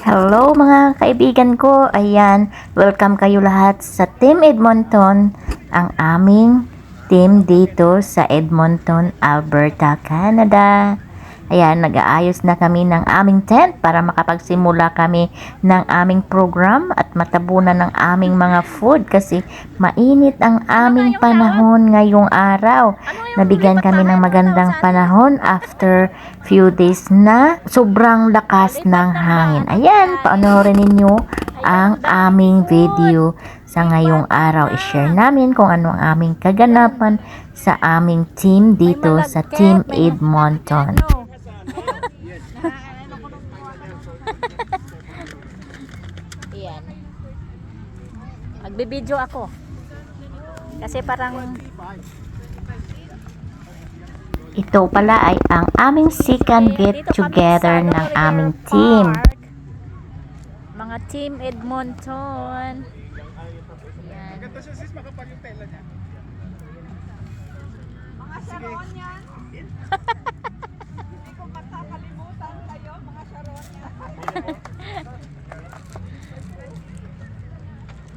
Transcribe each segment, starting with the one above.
Hello mga kaibigan ko, ayan, welcome kayo lahat sa Team Edmonton, ang aming team dito sa Edmonton, Alberta, Canada. Ayan, nag-aayos na kami ng aming tent para makapagsimula kami ng aming program at matabunan ng aming mga food kasi mainit ang aming panahon ngayong araw. Nabigyan kami ng magandang panahon after few days na sobrang lakas ng hangin. Ayan, panoorin ninyo ang aming video sa ngayong araw. I-share namin kung ano ang aming kaganapan sa aming team dito sa Team Edmonton. Ayan. Magbibideo ako. Kasi parang ito pala ay ang aming second get together ng aming team. Mga Team Edmonton. Ayan. Mga Sharon yan. Hindi ko makakalimutan kayo, mga Sharon yan.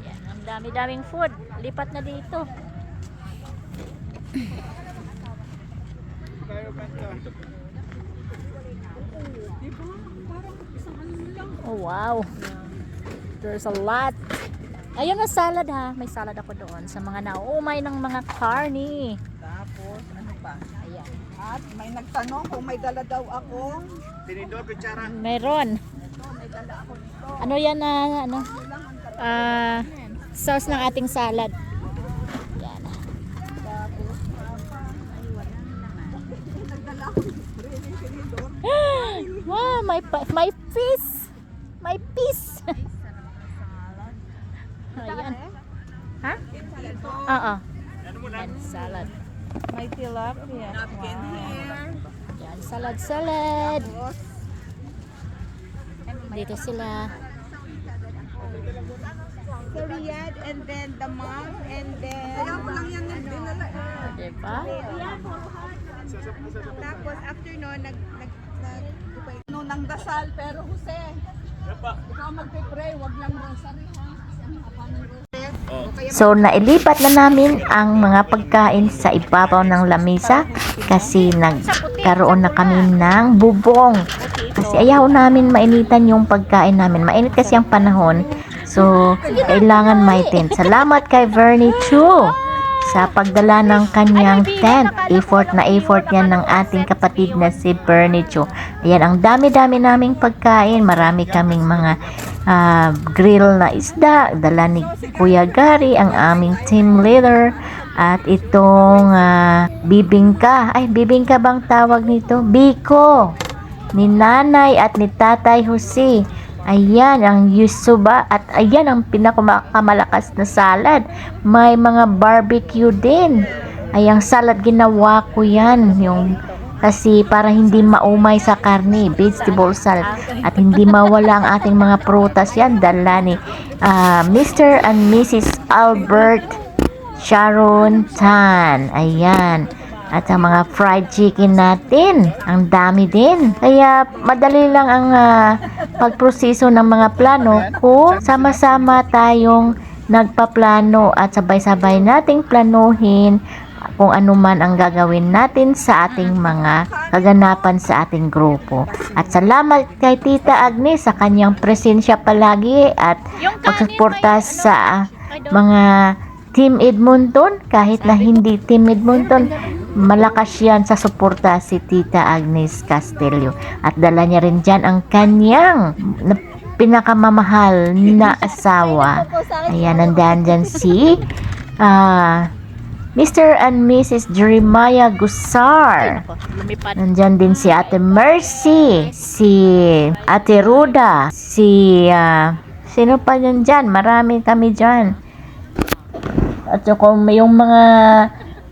Yan, ang dami-daming food. Lipat na dito. Oh wow. There's a lot. Ayun na salad ha. May salad ako doon sa mga nauumay ng mga carne. Tapos, ano pa? Ayan. At may nagtanong kung may dala daw akong Tinidor, kutsara. Meron. may dala ako nito. Ano yan na ano? Sauce ng ating salad. Yan. Tapos, ay wala naman. Nagdala ako really tinidor. Wow, my fish. My fish. Ayan. Ha? Oo. Yan, salad. May tilapia. Napkin here. Yan, salad. Tapos, Dito sila. sa Riyadh and then the mom and then kaya ko lang yan yung dinala Diba? tapos after no ng dasal pero Jose ikaw magpe-pray wag lang rosary ha kasi ang haba ng rosary So, nailipat na namin ang mga pagkain sa ibabaw ng lamesa kasi nagkaroon na kami ng bubong. Kasi ayaw namin mainitan yung pagkain namin. Mainit kasi ang panahon. So, kailangan may tent. Salamat kay Vernie Chu sa pagdala ng kanyang tent. Effort niya ng ating kapatid na si Vernie Chu. Ayan, ang dami-dami naming pagkain. Marami kaming mga grill na isda. Dala ni Kuya Gary, ang aming team leader. At itong bibingka. Ay, bibingka bang tawag nito? Biko. Ni Nanay at ni Tatay Jose. Ayan ang yusuba at ayan ang pinakamalakas na salad. May mga barbecue din. Ayang salad ginawa ko yan. Yung kasi para hindi maumay sa karne, vegetable salad. At hindi mawala ang ating mga prutas yan. Dala ni Mr. and Mrs. Albert Sharon Tan. Ayan. At ang mga fried chicken natin, ang dami din. Kaya madali lang ang pagproseso ng mga plano kung sama-sama tayong nagpaplano at sabay-sabay nating planuhin kung ano man ang gagawin natin sa ating mga kaganapan sa ating grupo. At salamat kay Tita Agnes sa kanyang presensya palagi at pagsuporta sa mga Team Edmonton. Kahit na hindi Team Edmonton, malakas yan sa suporta si Tita Agnes Castillo. At dala niya rin dyan ang kanyang pinakamamahal na asawa. Ayan, nandiyan dyan si Mr. and Mrs. Jeremiah Gusar. Nandyan din si Ate Mercy, si Ate Ruda, si sino pa yan dyan? Marami kami dyan. At kung yung mga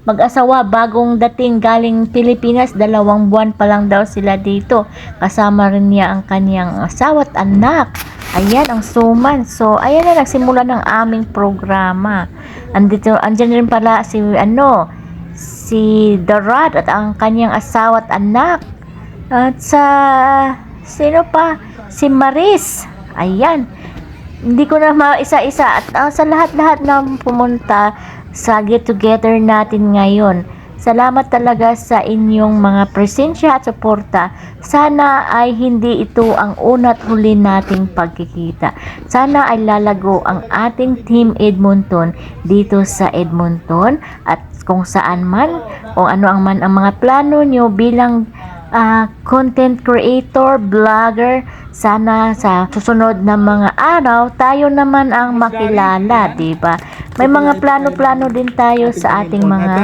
mag-asawa bagong dating galing Pilipinas, 2 buwan pa lang daw sila dito. Kasama rin niya ang kanyang asawa at anak. Ayan ang suman. So, ayan na nagsimula ng aming programa. Andyan rin pala si Dorad at ang kanyang asawa at anak. At sino pa? Si Maris. Ayan. Hindi ko na maisa-isa at sa lahat-lahat na pumunta sa get-together natin ngayon. Salamat talaga sa inyong mga presensya at suporta. Sana ay hindi ito ang una't huli nating pagkikita. Sana ay lalago ang ating Team Edmonton dito sa Edmonton at kung saan man, kung ano ang mga plano nyo bilang content creator, vlogger, sana sa susunod na mga araw tayo naman ang makilala, diba? May mga plano-plano din tayo sa ating mga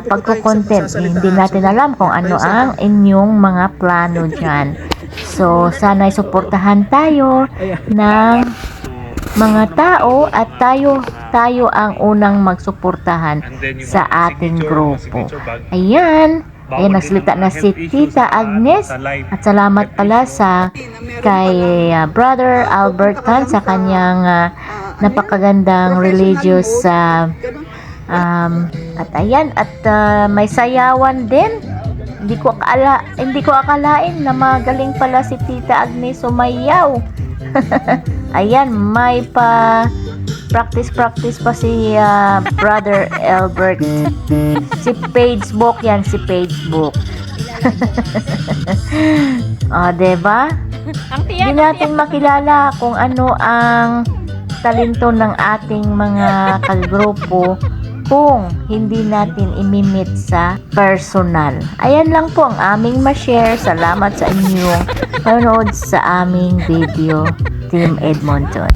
pagko-content. Hindi natin alam kung ano ang inyong mga plano dyan. So, sana suportahan tayo ng mga tao at tayo ang unang magsuportahan sa ating grupo. Ayan. Ayan, nagsalita na si Tita Agnes at salamat pala kay Brother Albert Tan sa kanyang napakagandang religious at ayan, at may sayawan din. Hindi ko akalain na magaling pala si Tita Agnes sumayaw. Ayan, may practice pa si Brother Albert. Si Facebook yan, si Facebook. Diba? Hindi natin makilala kung ano ang talento ng ating mga kagrupo kung hindi natin imimit sa personal. Ayan lang po ang aming ma-share. Salamat sa inyong panonood sa aming video, Team Edmonton.